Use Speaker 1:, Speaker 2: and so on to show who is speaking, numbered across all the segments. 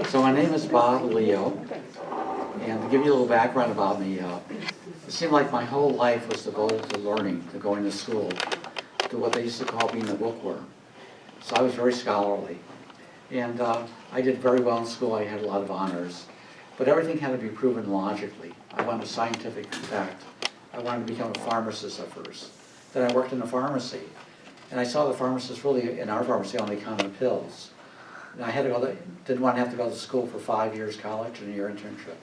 Speaker 1: So my name is Bob Leo, and to give you a little background about me, it seemed like my whole life was devoted to learning, to going to school, to what they used to call being a bookworm. So I was very scholarly, and I did very well in school. I had a lot of honors, but everything had to be proven logically. I wanted a scientific fact. I wanted to become a pharmacist at first. Then I worked in a pharmacy, and I saw the pharmacist really, in our pharmacy, only counted pills. And I had to go didn't want to have to go to school for 5 years college and a year internship.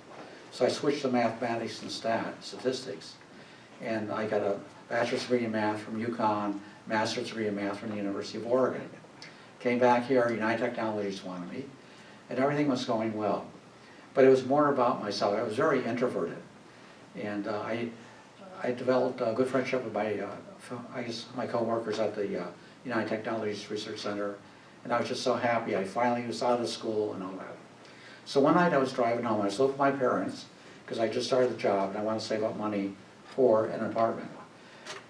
Speaker 1: So I switched to mathematics and statistics. And I got a bachelor's degree in math from UConn, master's degree in math from the University of Oregon. Came back here, United Technologies wanted me, and everything was going well. But it was more about myself. I was very introverted. And I developed a good friendship with my co-workers at the United Technologies Research Center. And I was just so happy. I finally was out of school and all that. So one night I was driving home. I was living with my parents because I just started the job and I wanted to save up money for an apartment.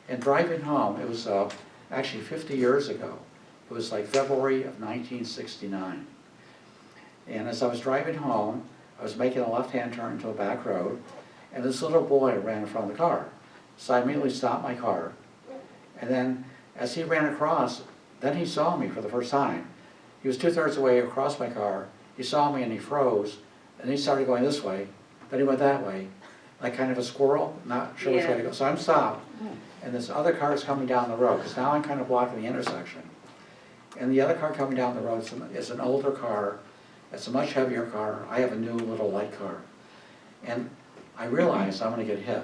Speaker 1: And driving home, it was actually 50 years ago. It was like February of 1969. And as I was driving home, I was making a left-hand turn into a back road, and this little boy ran in front of the car. So I immediately stopped my car. And then as he ran across, then he saw me for the first time. He was 2/3 the way across my car. He saw me and he froze, and he started going this way. Then he went that way, like kind of a squirrel, not sure which way to go. So I'm stopped, and this other car is coming down the road, because now I'm kind of blocking the intersection. And the other car coming down the road is an older car. It's a much heavier car. I have a new little light car. And I realized I'm going to get hit.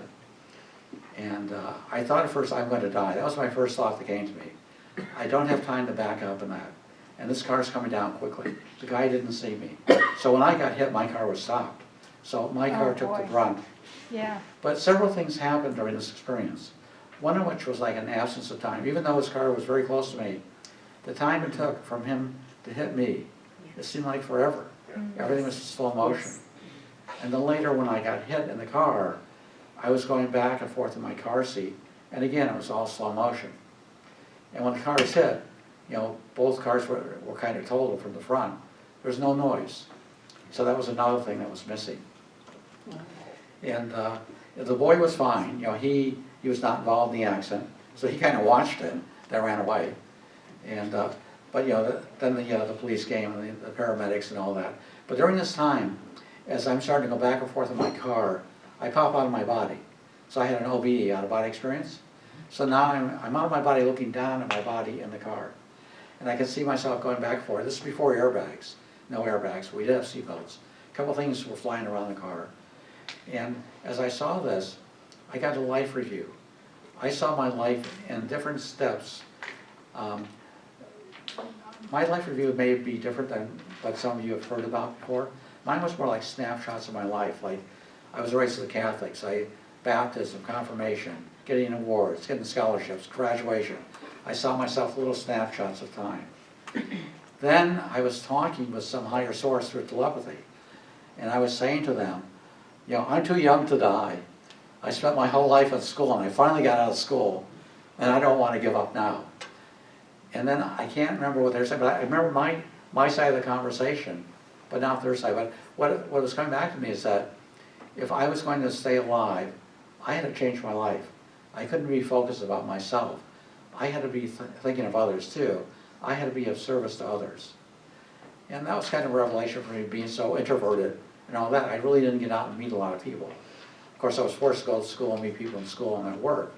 Speaker 1: And I thought at first I'm going to die. That was my first thought that came to me. I don't have time to back up in that. And this car's coming down quickly. The guy didn't see me. So when I got hit, my car was stopped. So my car took the brunt.
Speaker 2: Yeah.
Speaker 1: But several things happened during this experience. One of which was like an absence of time. Even though his car was very close to me, the time it took from him to hit me, it seemed like forever. Everything was in slow motion. And then later when I got hit in the car, I was going back and forth in my car seat. And again, it was all slow motion. And when the cars hit, you know, both cars were kind of totaled from the front. There was no noise. So that was another thing that was missing. And the boy was fine. You know, he was not involved in the accident. So he kind of watched it, then ran away. And, but you know, then the police came and the paramedics and all that. But during this time, as I'm starting to go back and forth in my car, I pop out of my body. So I had an OBE, out-of-body experience. So now I'm out of my body looking down at my body in the car. And I can see myself going back and forth. This is before airbags. No airbags. We did have seatbelts. A couple things were flying around the car. And as I saw this, I got a life review. I saw my life in different steps. My life review may be different than what some of you have heard about before. Mine was more like snapshots of my life. Like, I was raised with the Catholics. Baptism, confirmation, getting awards, getting scholarships, graduation. I saw myself little snapshots of time. Then I was talking with some higher source through telepathy. And I was saying to them, you know, I'm too young to die. I spent my whole life in school, and I finally got out of school, and I don't want to give up now. And then I can't remember what they were saying, but I remember my side of the conversation, but not their side. But what was coming back to me is that if I was going to stay alive, I had to change my life. I couldn't be focused about myself. I had to be thinking of others too. I had to be of service to others. And that was kind of a revelation for me, being so introverted and all that. I really didn't get out and meet a lot of people. Of course, I was forced to go to school and meet people in school and at work,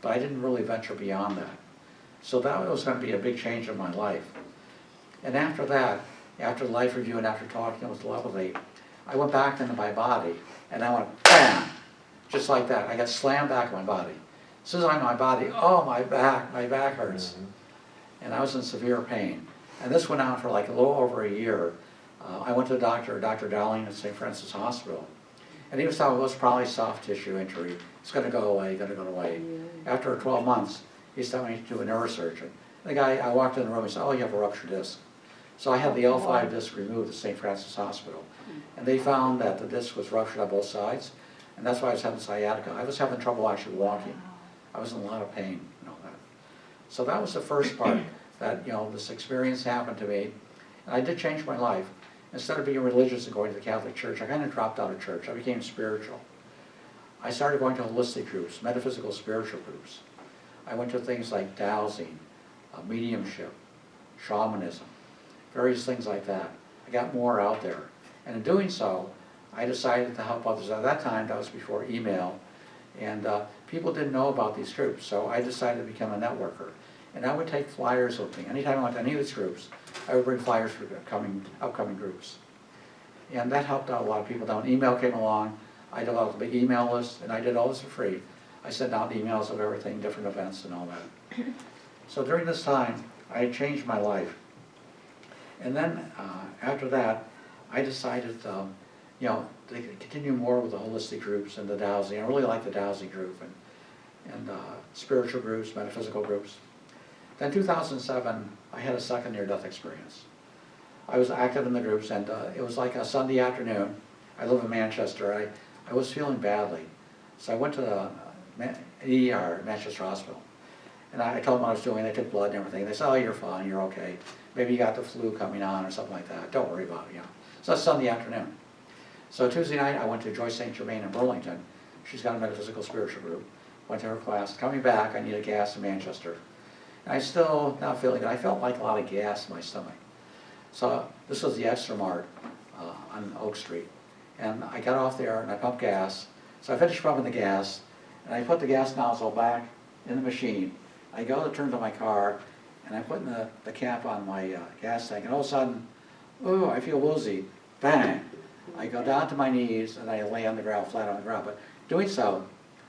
Speaker 1: but I didn't really venture beyond that. So that was going to be a big change in my life. And after that, after the life review and after talking with telepathy, I went back into my body and I went bam, just like that. I got slammed back in my body. As soon as I'm in my body, oh, my back hurts. And I was in severe pain. And this went on for like a little over a year. I went to the doctor, Dr. Dowling at St. Francis Hospital. And he was telling me it was probably soft tissue injury. It's going to go away, going to go away. After 12 months, he sent me to a neurosurgeon. The guy, I walked in the room, he said, oh, you have a ruptured disc. So I had the L5 disc removed at St. Francis Hospital. And they found that the disc was ruptured on both sides. And that's why I was having sciatica. I was having trouble actually walking. I was in a lot of pain and all that. So that was the first part, that, you know, this experience happened to me. And I did change my life. instead of being religious and going to the Catholic Church, I kind of dropped out of church. I became spiritual. I started going to holistic groups, metaphysical spiritual groups. I went to things like dowsing, mediumship, shamanism, various things like that. I got more out there. And in doing so, I decided to help others. At that time, that was before email, and people didn't know about these groups, so I decided to become a networker. And I would take flyers with me. Anytime I went to any of these groups, I would bring flyers for upcoming groups. And that helped out a lot of people. Now when email came along, I developed a big email list, and I did all this for free. I sent out emails of everything, different events and all that. So during this time, I had changed my life. And then after that, I decided to continue more with the holistic groups and the dowsing. I really like the dowsing group and spiritual groups, metaphysical groups. Then 2007, I had a second near-death experience. I was active in the groups, and it was like a Sunday afternoon. I live in Manchester. I was feeling badly. So I went to the ER, Manchester Hospital. And I told them what I was doing. They took blood and everything. They said, oh, you're fine, you're okay. Maybe you got the flu coming on or something like that. Don't worry about it, So that's Sunday afternoon. So Tuesday night, I went to Joyce St. Germain in Burlington. She's got a metaphysical spiritual group. Went to her class. Coming back, I needed gas in Manchester. And I still not feeling good. I felt like a lot of gas in my stomach. So this was the Extra Mart on Oak Street. And I got off there and I pumped gas. So I finished pumping the gas, and I put the gas nozzle back in the machine. I go to turn to my car, and I'm putting the cap on my gas tank, and all of a sudden, ooh, I feel woozy. Bang! I go down to my knees, and I lay on the ground, flat on the ground. But doing so,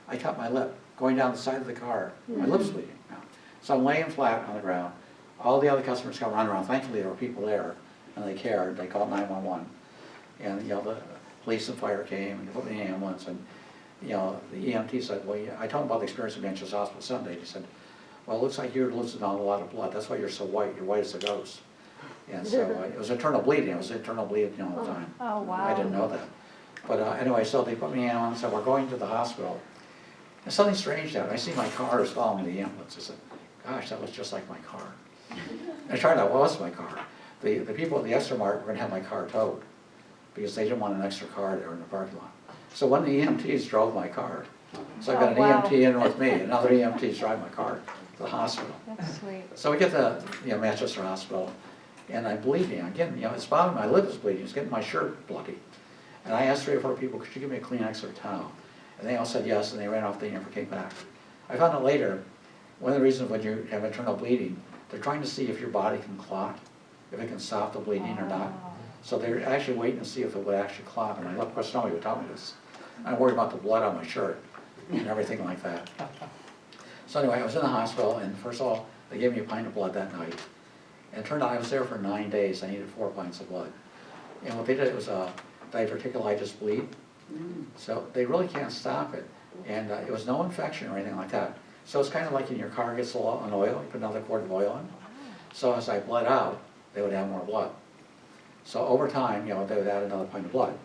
Speaker 1: I cut my lip, going down the side of the car. My lip's bleeding now. So I'm laying flat on the ground. All the other customers come running around. Thankfully, there were people there, and they cared. They called 911. And, the police and fire came, and they put me in the ambulance, and, the EMT said, well, I told him about the experience at Manchester Hospital Sunday. He said, well, it looks like you're losing a lot of blood. That's why you're so white. You're white as a ghost. And so it was internal bleeding. It was internal bleeding all the time.
Speaker 2: Oh, wow.
Speaker 1: I didn't know that. But anyway, so they put me in the ambulance, and we're going to the hospital. And something strange happened. I see my car is following the ambulance. I said, gosh, that was just like my car. And it turned out it was my car. The people at the Extra Mart were going to have my car towed because they didn't want an extra car there in the parking lot. So one of the EMTs drove my car. So I got an EMT in with me, and another EMT's driving my car to the hospital.
Speaker 2: That's sweet.
Speaker 1: So we get to Manchester Hospital, and I'm bleeding. Again, it's bothering my lip is bleeding. It's getting my shirt bloody. And I asked 3 or 4 people, could you give me a Kleenex or a towel? And they all said yes, and they ran off. They never came back. I found out later, one of the reasons when you have internal bleeding, they're trying to see if your body can clot, if it can stop the bleeding or not. So they're actually waiting to see if it would actually clot. And my left course nobody would tell me this. I'm worried about the blood on my shirt and everything like that. So anyway, I was in the hospital, and first of all, they gave me a pint of blood that night. And it turned out I was there for 9 days. I needed 4 pints of blood. And what they did was a diverticulitis bleed. So they really can't stop it. And it was no infection or anything like that. So it's kind of like in your car gets low on oil, you put another quart of oil in. So as I bled out, they would add more blood. So over time, they would add another pint of blood.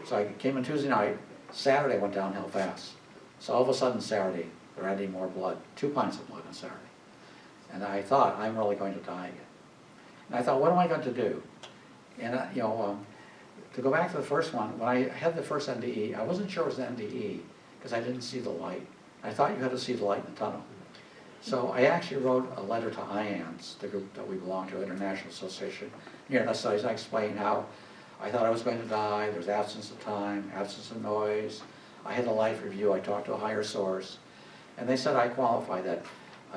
Speaker 1: So I came in Tuesday night. Saturday went downhill fast. So all of a sudden Saturday, they're adding more blood, 2 pints of blood on Saturday. And I thought, I'm really going to die again. And I thought, what am I going to do? And to go back to the first one, when I had the first NDE, I wasn't sure it was an NDE because I didn't see the light. I thought you had to see the light in the tunnel. So I actually wrote a letter to CT-IANDS, the group that we belong to, International Association Near-Death Studies. I explained how I thought I was going to die. There was absence of time, absence of noise. I had a life review. I talked to a higher source. And they said I qualify that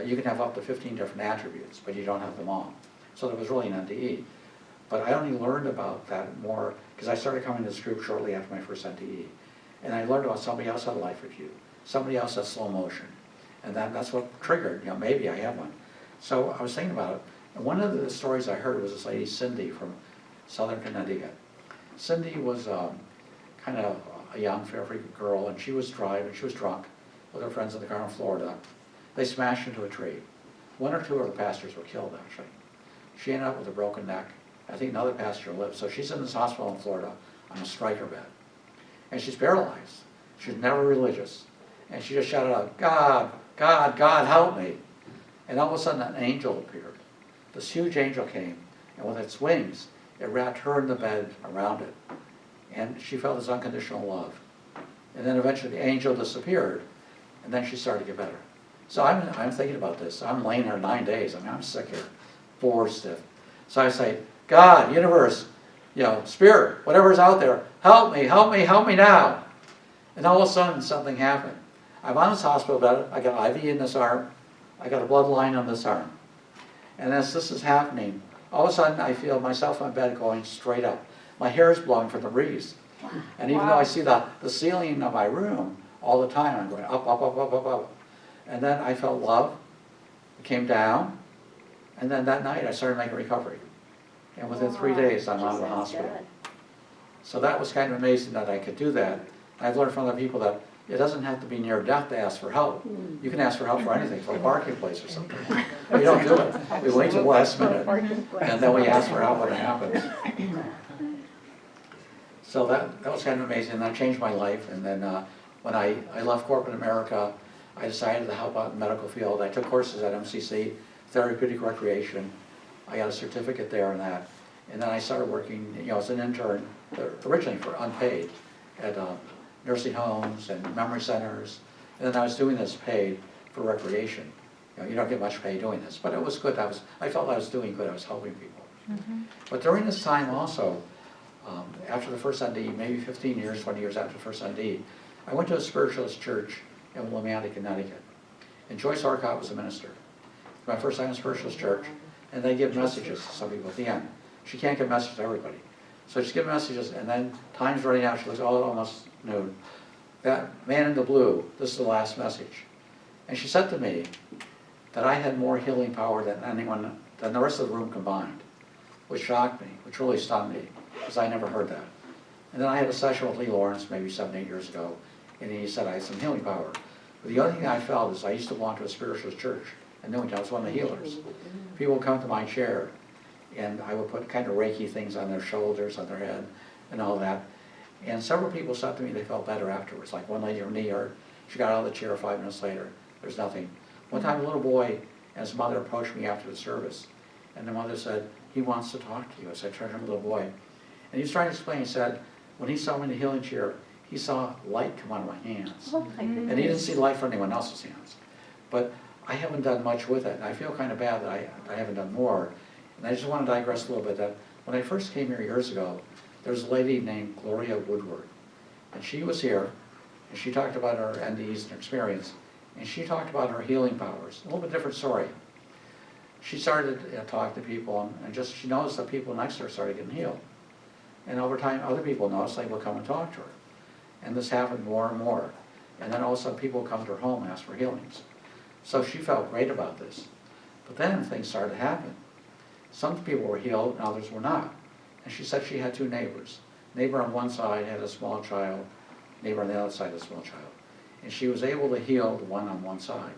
Speaker 1: you can have up to 15 different attributes, but you don't have them all. So there was really an NDE. But I only learned about that more because I started coming to this group shortly after my first NDE. And I learned about somebody else had a life review. Somebody else had slow motion. And that's what triggered, maybe I have one. So I was thinking about it. And one of the stories I heard was this lady, Cindy, from Southern Connecticut. Cindy was kind of a young, fair-free girl, and she was driving, she was drunk with her friends in the car in Florida. They smashed into a tree. 1 or 2 of the passengers were killed, actually. She ended up with a broken neck. I think another passenger lived. So she's in this hospital in Florida on a striker bed. And she's paralyzed. She's never religious. And she just shouted out, God, God, God, help me. And all of a sudden an angel appeared. This huge angel came, and with its wings, It wrapped her in the bed around it. And she felt this unconditional love. And then eventually the angel disappeared, and then she started to get better. So I'm thinking about this. I'm laying there 9 days. I mean, I'm sick here, bored stiff. So I say, God, universe, spirit, whatever's out there, help me, help me, help me now. And all of a sudden, something happened. I'm on this hospital bed. I got IV in this arm. I got a blood line on this arm. And as this is happening, all of a sudden I feel myself in bed going straight up. My hair is blowing from the breeze. And even though I see the ceiling of my room all the time, I'm going up, up, up, up, up, up. And then I felt love. It came down. And then that night I started making recovery. And within 3 days I'm out of the hospital. So that was kind of amazing that I could do that. I've learned from other people that it doesn't have to be near death to ask for help. You can ask for help for anything, for a parking place or something. We don't do it. We wait till the last minute, and then we ask for help when it happens. So that was kind of amazing, and that changed my life. And then when I left corporate America, I decided to help out in the medical field. I took courses at MCC, therapeutic recreation. I got a certificate there in that. And then I started working, as an intern, originally for unpaid, at nursing homes and memory centers. And then I was doing this paid for recreation. You don't get much pay doing this, but it was good. I felt I was doing good. I was helping people. But during this time also, after the first ND, maybe 15 years, 20 years after the first ND, I went to a spiritualist church in Willimantic, Connecticut. And Joyce Arcott was a minister. It was my first time in a spiritualist church, and they give messages to some people at the end. She can't give messages to everybody. So she gives messages, and then time's running out. She goes, oh, almost noon. That man in the blue, this is the last message. And she said to me that I had more healing power than the rest of the room combined, which shocked me, which really stunned me, because I never heard that. And then I had a session with Lee Lawrence maybe 7, 8 years ago, and he said I had some healing power. But the other thing I felt is I used to belong to a spiritualist church in Newington. I was one of the healers. People would come to my chair, and I would put kind of Reiki things on their shoulders, on their head, and all that. And several people said to me they felt better afterwards. Like one lady, her knee hurt. She got out of the chair 5 minutes later. There's nothing. One time a little boy and his mother approached me after the service, and the mother said, he wants to talk to you. I said, turn to the little boy. And he was trying to explain. He said, when he saw me in the healing chair, he saw light come out of my hands. And he didn't see light from anyone else's hands. But I haven't done much with it. And I feel kind of bad that I haven't done more. And I just want to digress a little bit that when I first came here years ago, there was a lady named Gloria Woodward. And she was here, and she talked about her NDEs and her experience. And she talked about her healing powers. A little bit different story. She started talking to people, and just she noticed that people next to her started getting healed. And over time, other people noticed they would come and talk to her. And this happened more and more. And then all of a sudden, people would come to her home and ask for healings. So she felt great about this. But then things started to happen. Some people were healed and others were not. And she said she had 2 neighbors. Neighbor on one side had a small child, neighbor on the other side had a small child. And she was able to heal the one on one side.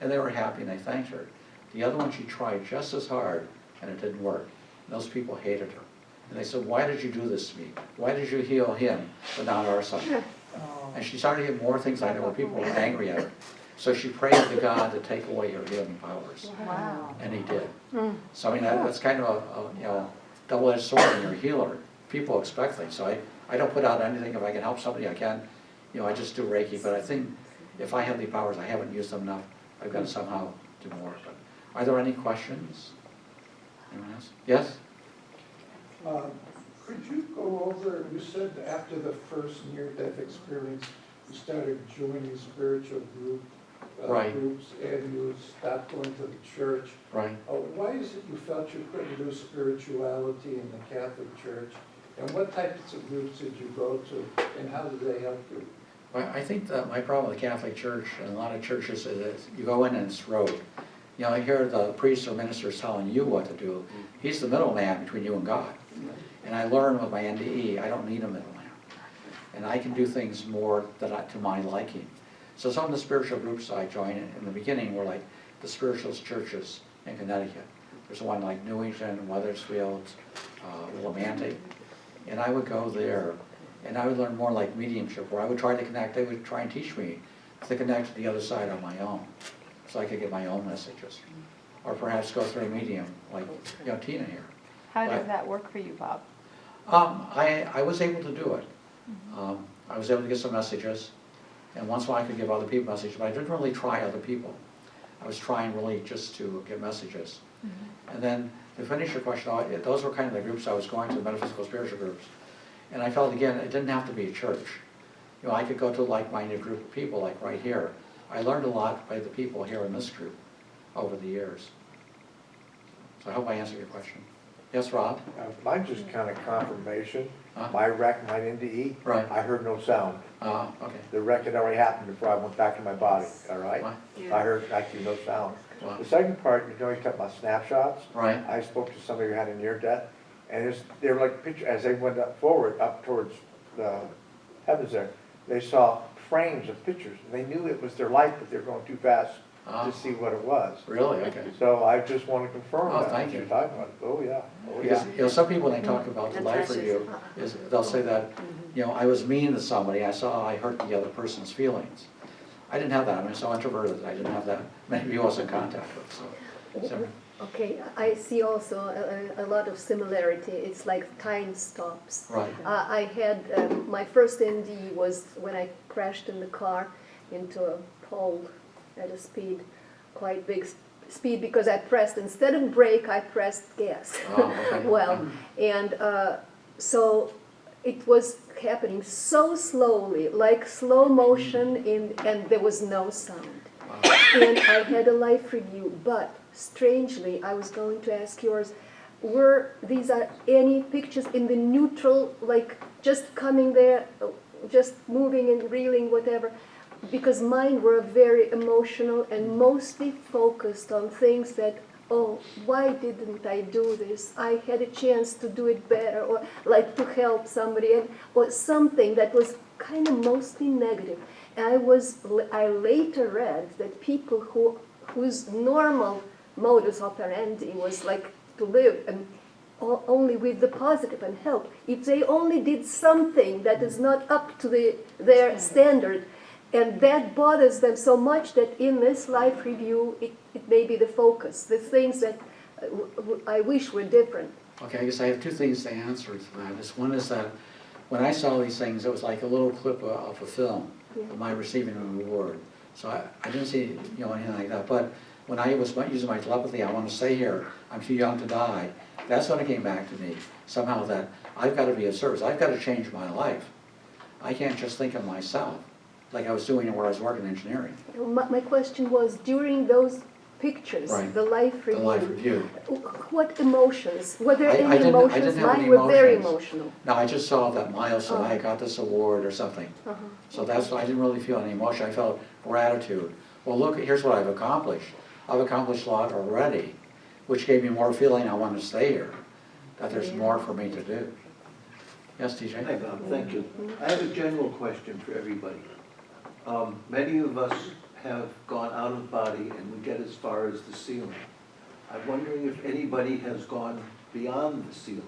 Speaker 1: And they were happy and they thanked her. The other one she tried just as hard and it didn't work. And those people hated her. And they said, why did you do this to me? Why did you heal him but not our son? And she started to get more things like that where people were angry at her. So she prayed to God to take away her healing powers.
Speaker 2: Wow.
Speaker 1: And he did. So I mean, that's kind of a double-edged sword when you're a healer. People expect things. So I don't put out anything. If I can help somebody, I can. I just do Reiki. But I think if I have the powers, I haven't used them enough. I've got to somehow do more. But are there any questions? Anyone else? Yes?
Speaker 3: Could you go over, you said after the first near-death experience, you started joining spiritual
Speaker 1: Right.
Speaker 3: groups, and you stopped going to the church.
Speaker 1: Right.
Speaker 3: Why is it you felt you couldn't do spirituality in the Catholic Church? And what types of groups did you go to, and how did they help you?
Speaker 1: I think that my problem with the Catholic Church and a lot of churches is that you go in and it's rote. I hear the priests or ministers telling you what to do. He's the middleman between you and God. And I learned with my NDE, I don't need a middleman. And I can do things more to my liking. So some of the spiritual groups I joined in the beginning were like the spiritualist churches in Connecticut. There's one like Newington, Wethersfield, Willimantic. And I would go there, and I would learn more like mediumship, where I would try to connect. They would try and teach me to connect to the other side on my own, so I could get my own messages. Or perhaps go through a medium, like Tina here.
Speaker 2: How did that work for you, Bob?
Speaker 1: I was able to do it. I was able to get some messages, and once in a while I could give other people messages, but I didn't really try other people. I was trying really just to get messages. And then to finish your question, those were kind of the groups I was going to, the metaphysical spiritual groups. And I felt, again, it didn't have to be a church. You know, I could go to a like-minded group of people, like right here. I learned a lot by the people here in this group over the years. So I hope I answered your question. Yes, Rob?
Speaker 4: Mine's just kind of confirmation.
Speaker 1: Huh?
Speaker 4: My wreck, my into E,
Speaker 1: Right.
Speaker 4: I heard no sound.
Speaker 1: Okay.
Speaker 4: The wreck had already happened before I went back to my body, all right?
Speaker 1: What?
Speaker 4: I heard actually no sound.
Speaker 1: Wow.
Speaker 4: The second part, you know, you talk about snapshots.
Speaker 1: Right.
Speaker 4: I spoke to somebody who had a near death, and they were like picture as they went up forward, up towards the heavens there, they saw frames of pictures. They knew it was their life, but they were going too fast to see what it was.
Speaker 1: Really? Okay.
Speaker 4: So I just want to confirm
Speaker 1: Oh,
Speaker 4: that.
Speaker 1: thank
Speaker 4: what
Speaker 1: you.
Speaker 4: you're talking about. Oh, yeah. Oh,
Speaker 1: Because,
Speaker 4: yeah.
Speaker 1: you know, some people, when they talk about the life review, they'll say that, you know, I was mean to somebody, I hurt the other person's feelings. I didn't have that, I mean, so introverted, I didn't have that many people I was in contact with, so.
Speaker 5: Okay, I see also a lot of similarity. It's like time stops.
Speaker 1: Right.
Speaker 5: I had, my first ND was when I crashed in the car into a pole at a speed, quite big speed, because I pressed, instead of brake, I pressed gas.
Speaker 1: Oh, okay.
Speaker 5: Well, and so it was happening so slowly, like slow motion, and there was no sound. And I had a life review, but strangely, I was going to ask yours, were these any pictures in the neutral, like just coming there, just moving and reeling, whatever? Because mine were very emotional and mostly focused on things that, oh, why didn't I do this? I had a chance to do it better, or like to help somebody, or something that was kind of mostly negative. And I later read that people whose normal modus operandi was like to live only with the positive and help. If they only did something that is not up to their standard, and that bothers them so much that in this life review, it may be the focus, the things that I wish were different.
Speaker 1: Okay, I guess I have two things to answer to that. One is that when I saw these things, it was like a little clip of a film of my receiving a reward. So I didn't see, you know, anything like that. But when I was using my telepathy, I want to stay here, I'm too young to die, that's when it came back to me, somehow, that I've got to be of service, I've got to change my life. I can't just think of myself, like I was doing where I was working in engineering.
Speaker 5: My question was, during those pictures,
Speaker 1: Right.
Speaker 5: the life review,
Speaker 1: The life review.
Speaker 5: what emotions? Were there
Speaker 1: I
Speaker 5: any
Speaker 1: didn't
Speaker 5: emotions?
Speaker 1: have
Speaker 5: Mine
Speaker 1: any
Speaker 5: were very
Speaker 1: emotions.
Speaker 5: emotional.
Speaker 1: No, I just saw that milestone, I got this award or something. So that's why I didn't really feel any emotion, I felt gratitude. Well, look, here's what I've accomplished. I've accomplished a lot already, which gave me more feeling I want to stay here, that there's more for me to do. Yes, TJ?
Speaker 6: Hi, Bob, thank you. I have a general question for everybody. Many of us have gone out of body and we get as far as the ceiling. I'm wondering if anybody has gone beyond the ceiling.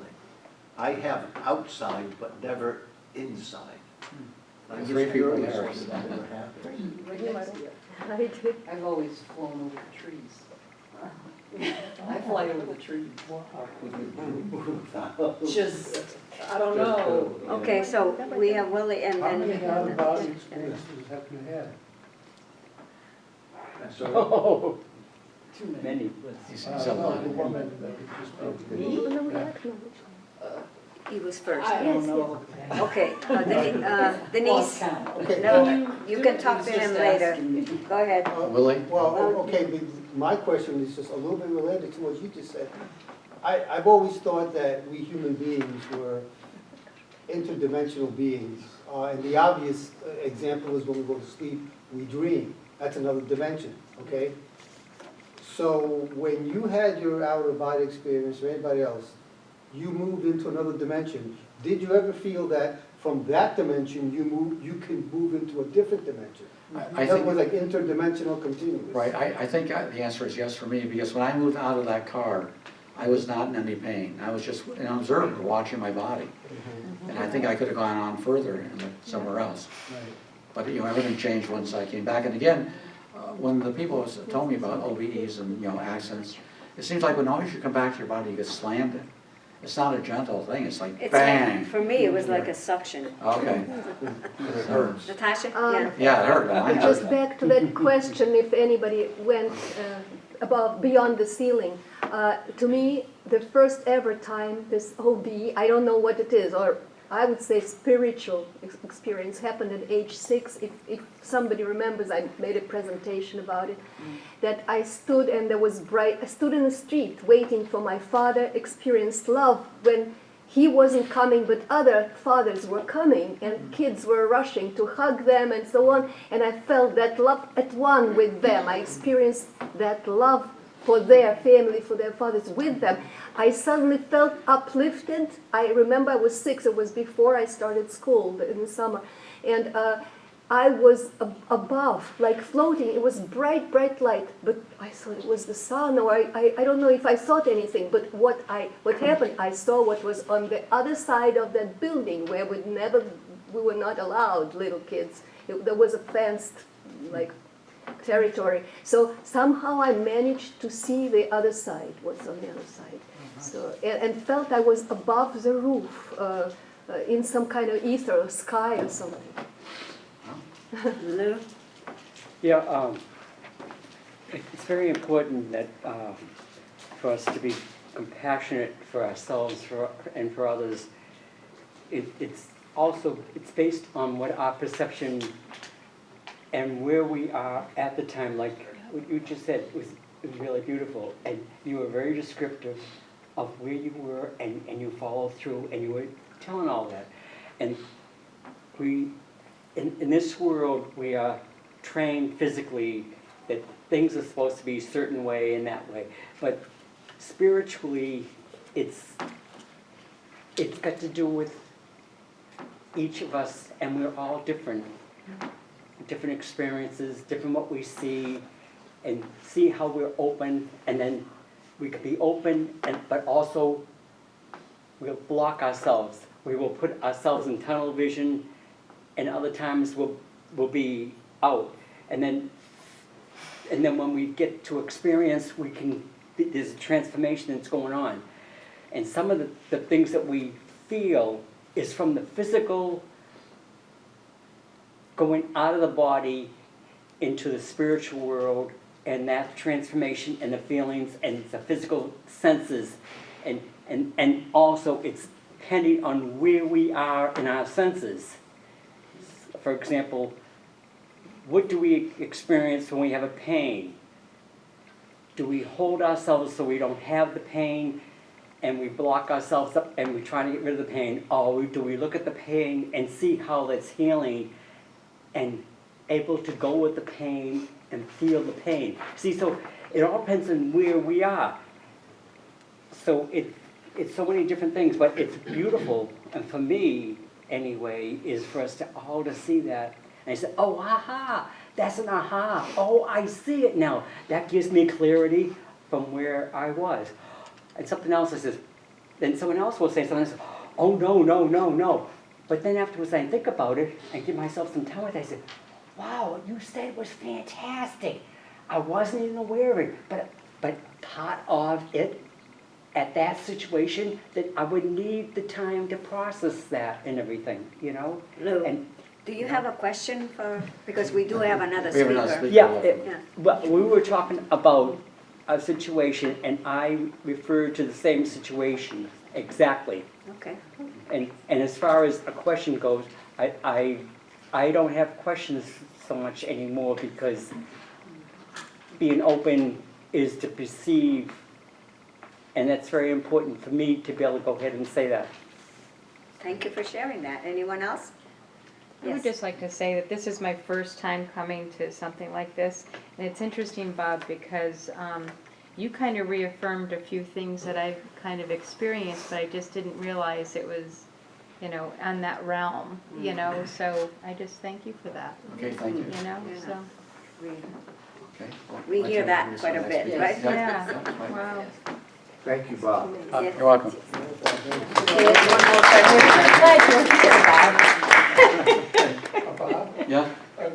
Speaker 6: I have outside, but never inside. I'm
Speaker 1: Three
Speaker 6: just
Speaker 1: people
Speaker 6: curious
Speaker 1: there.
Speaker 6: whether that ever happened.
Speaker 5: I did.
Speaker 7: I've always flown over the trees. I fly over the trees. Just, I don't know.
Speaker 8: Okay, so we have Willie and
Speaker 3: How many
Speaker 8: then.
Speaker 3: out-of-body experiences have you had?
Speaker 6: So,
Speaker 7: Too many.
Speaker 1: He's
Speaker 3: No,
Speaker 1: a lot.
Speaker 3: the woman that you just spoke to.
Speaker 5: No, we acknowledge.
Speaker 8: He was first.
Speaker 7: I don't know.
Speaker 8: Okay, Denise,
Speaker 7: Lost count.
Speaker 9: Okay.
Speaker 8: no, you can talk to
Speaker 7: He's
Speaker 8: him
Speaker 7: just
Speaker 8: later.
Speaker 7: asking me.
Speaker 8: Go ahead.
Speaker 1: Willie?
Speaker 9: Well, okay, but my question is just a little bit related to what you just said. I've always thought that we human beings were interdimensional beings. And the obvious example is when we go to sleep, we dream. That's another dimension, okay? So when you had your out-of-body experience, or anybody else, you moved into another dimension. Did you ever feel that from that dimension, you can move into a different dimension?
Speaker 1: I
Speaker 9: That
Speaker 1: think,
Speaker 9: was like interdimensional continuous.
Speaker 1: right, I think the answer is yes for me, because when I moved out of that car, I was not in any pain. I was just an observer watching my body. And I think I could have gone on further and somewhere else.
Speaker 9: Right.
Speaker 1: But, you know, everything changed once I came back. And again, when the people told me about OBEs and, you know, accidents, it seems like when always you come back to your body, you get slammed in. it's not a gentle thing, it's like
Speaker 8: It's
Speaker 1: bang.
Speaker 8: like, for me, it was like a suction.
Speaker 1: Okay,
Speaker 4: It hurts.
Speaker 8: Natasha?
Speaker 5: Um,
Speaker 1: yeah, it hurt. I heard
Speaker 5: Just
Speaker 1: that.
Speaker 5: back to that question, if anybody went above, beyond the ceiling. To me, the first ever time this OB, I don't know what it is, or I would say spiritual experience happened at age 6. If somebody remembers, I made a presentation about it, that I stood and there was bright, I stood in the street waiting for my father, experienced love when he wasn't coming, but other fathers were coming, and kids were rushing to hug them and so on, and I felt that love at one with them. I experienced that love for their family, for their fathers with them. I suddenly felt uplifted. I remember I was 6, it was before I started school in the summer, and I was above, like floating. It was bright, bright light, but I thought it was the sun, or I don't know if I thought anything, but what happened, I saw what was on the other side of that building where we were not allowed, little kids. There was a fenced, like, territory. So somehow I managed to see the other side, what's on the other side. So, and felt I was above the roof, in some kind of ether or sky or something.
Speaker 8: Lou?
Speaker 2: Yeah, it's very important that for us to be compassionate for ourselves and for others. It's based on what our perception and where we are at the time. Like what you just said was really beautiful, and you were very descriptive of where you were, and you followed through, and you were telling all that. And in this world, we are trained physically that things are supposed to be a certain way and that way. But spiritually, it's got to do with each of us, and we're all different. Different experiences, different what we see, and see how we're open, and then we could be open, but also we'll block ourselves. We will put ourselves in tunnel vision, and other times we'll be out. And then when we get to experience, there's a transformation that's going on. And some of the things that we feel is from the physical going out of the body into the spiritual world, and that transformation and the feelings and the physical senses, and also it's depending on where we are in our senses. For example, what do we experience when we have a pain? Do we hold ourselves so we don't have the pain, and we block ourselves up and we try to get rid of the pain? Or do we look at the pain and see how that's healing and able to go with the pain and feel the pain? See, so it all depends on where we are. So it's so many different things, but it's beautiful, and for me, anyway, is for us to all to see that. And I said, oh, aha, that's an aha. Oh, I see it now. That gives me clarity from where I was. And something else I says, then someone else will say something, I say, oh, no. But then afterwards I think about it and give myself some time with it. I said, wow, what you said was fantastic. I wasn't even aware of it, but part of it at that situation that I would need the time to process that and everything, you know?
Speaker 8: Lou,
Speaker 2: And
Speaker 8: do you have a question for, because we do have another
Speaker 1: We have another
Speaker 8: speaker.
Speaker 1: speaker.
Speaker 2: yeah,
Speaker 8: Yeah.
Speaker 2: well, we were talking about a situation, and I referred to the same situation exactly.
Speaker 8: Okay.
Speaker 2: And as far as a question goes, I don't have questions so much anymore, because being open is to perceive, and that's very important for me to be able to go ahead and say that.
Speaker 8: Thank you for sharing that. Anyone else?
Speaker 10: I would
Speaker 8: Yes.
Speaker 10: just like to say that this is my first time coming to something like this. And it's interesting, Bob, because you kind of reaffirmed a few things that I've kind of experienced, but I just didn't realize it was, on that realm, So I just thank you for that,
Speaker 1: Okay, thank you.
Speaker 8: Yeah.
Speaker 10: so.
Speaker 1: Okay. well,
Speaker 8: We
Speaker 1: I
Speaker 8: hear
Speaker 1: can
Speaker 8: that
Speaker 1: introduce
Speaker 8: quite a
Speaker 1: the
Speaker 8: bit,
Speaker 1: next
Speaker 8: right?
Speaker 1: speaker.
Speaker 10: Yeah,
Speaker 1: right.
Speaker 10: wow.
Speaker 4: Thank you, Bob.
Speaker 8: Yeah.
Speaker 1: You're welcome.
Speaker 8: Okay, there's one more person.
Speaker 3: Bob,
Speaker 1: Yeah,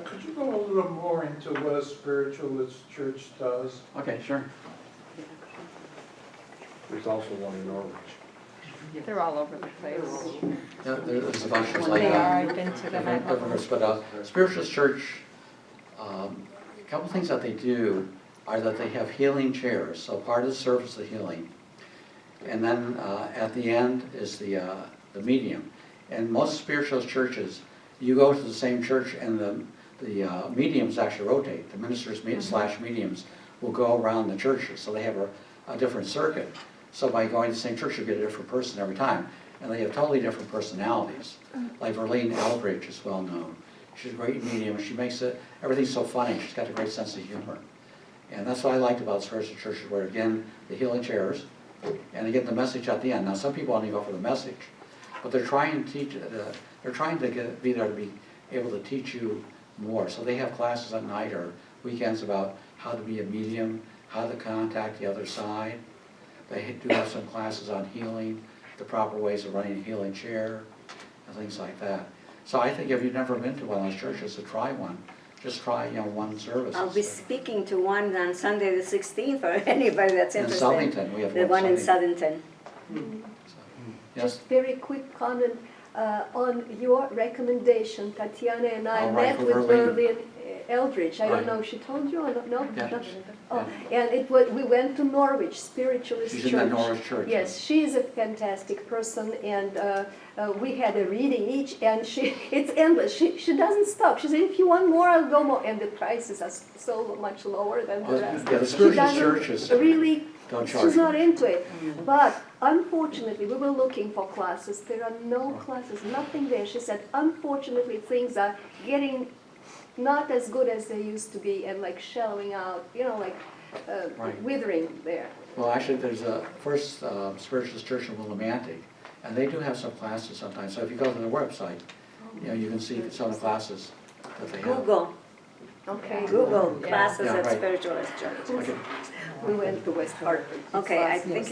Speaker 3: could you go a little more into what a spiritualist church does?
Speaker 1: okay, sure.
Speaker 4: There's also one in Norwich.
Speaker 10: They're all over the place.
Speaker 1: Yeah, there's a bunch of like
Speaker 10: They are,
Speaker 1: that.
Speaker 10: I've been to them.
Speaker 1: Different groups, but Spiritualist Church, a couple things that they do are that they have healing chairs. So part of the service is healing. And then at the end is the medium. And most spiritualist churches, you go to the same church and the mediums actually rotate. The ministers slash mediums will go around the churches. So they have a different circuit. So by going to the same church, you get a different person every time. And they have totally different personalities. Like Verlene Eldridge is well known. She's a great medium. She makes everything so funny. She's got a great sense of humor. And that's what I liked about spiritual churches, where again, the healing chairs, and they get the message at the end. Now some people only go for the message, but they're trying to teach, they're trying to be there to be able to teach you more. So they have classes at night or weekends about how to be a medium, how to contact the other side. They do have some classes on healing, the proper ways of running a healing chair, and things like that. So I think if you've never been to one of those churches, to try one. Just try, one service.
Speaker 8: I'll be speaking to one on Sunday the 16th for anybody that's
Speaker 1: In
Speaker 8: interested.
Speaker 1: Southington, we have
Speaker 8: The one in Southington.
Speaker 1: Yes,
Speaker 5: Just very quick comment on your recommendation. Tatiana and I
Speaker 1: All right,
Speaker 5: met
Speaker 1: for
Speaker 5: with
Speaker 1: Verlene.
Speaker 5: Verlene Eldridge. I
Speaker 1: Right.
Speaker 5: don't know if she told you or not. No?
Speaker 1: Yeah.
Speaker 5: No? Oh, and we went to Norwich Spiritualist
Speaker 1: she's
Speaker 5: Church.
Speaker 1: in that Norwich church.
Speaker 5: Yes, she is a fantastic person, and we had a reading each, and it's endless. She doesn't stop. She said, if you want more, I'll go more. And the prices are so much lower than the rest.
Speaker 1: Yeah, the
Speaker 5: She
Speaker 1: spiritual
Speaker 5: doesn't
Speaker 1: churches
Speaker 5: really,
Speaker 1: don't charge
Speaker 5: she's not
Speaker 1: you.
Speaker 5: into it. But unfortunately, we were looking for classes. There are no classes, nothing there. She said, unfortunately, things are getting not as good as they used to be, and like shallowing out,
Speaker 1: Right.
Speaker 5: withering there.
Speaker 1: Well, actually, there's a First Spiritualist Church in Willimantic, and they do have some classes sometimes. So if you go to their website, you can see some of the classes that they have.
Speaker 8: Google,
Speaker 5: Okay.
Speaker 8: Google
Speaker 10: Yeah.
Speaker 8: classes
Speaker 1: Yeah,
Speaker 8: at
Speaker 1: right.
Speaker 8: Spiritualist Church.
Speaker 1: Okay.
Speaker 5: We went to West Hartford.
Speaker 8: Okay, I think